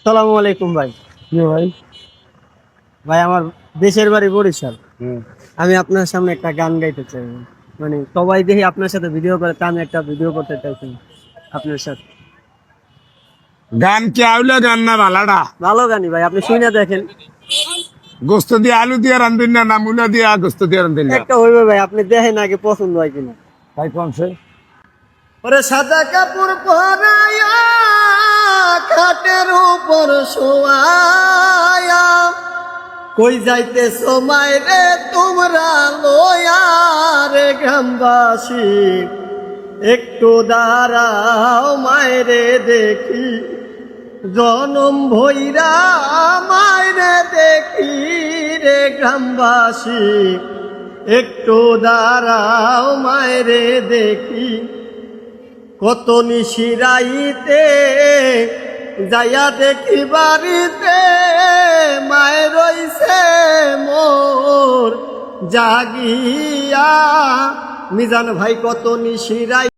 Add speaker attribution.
Speaker 1: আসসালামু আলাইকুম ভাই।
Speaker 2: ভাই
Speaker 1: ভাই আমার দেশের বাড়ি বরিশাল। আমি আপনার সামনে একটা গান গাইতে চাই। মানে সবাই দেখি আপনার সাথে ভিডিও করে, তা আমি একটা ভিডিও করতে চাইছি আপনার সাথে।
Speaker 2: গান কি আউলে গান না ভালাডা
Speaker 1: ভালো গানই ভাই, আপনি শুনে দেখেন।
Speaker 2: গোস্ত দিয়ে আলু দিয়ে রান্ধেন না মূলা দিয়ে গোস্ত দিয়ে রান্ধেন না
Speaker 1: একটা হইবে ভাই, আপনি দেখেন আগে পছন্দ হয় কিনা।
Speaker 2: তাই কোন সে
Speaker 1: ওরে সাদা কাপড় পরায়া খাটের উপর শোয়ায়া, কই যাইতেছো মাইরে তোমরা লয়া রে গ্রামবাসী, একটু দাঁড়াও মাইরে দেখি, জনম ভৈরা মাইরে দেখি রে গ্রামবাসী, একটু দাঁড়াও মাইরে দেখি, কত নিশিরাইতে যাইয়া দেখি বাড়িতে মায়ের রইছে মোর জাগিয়া। মিজান ভাই কত নিশিরাই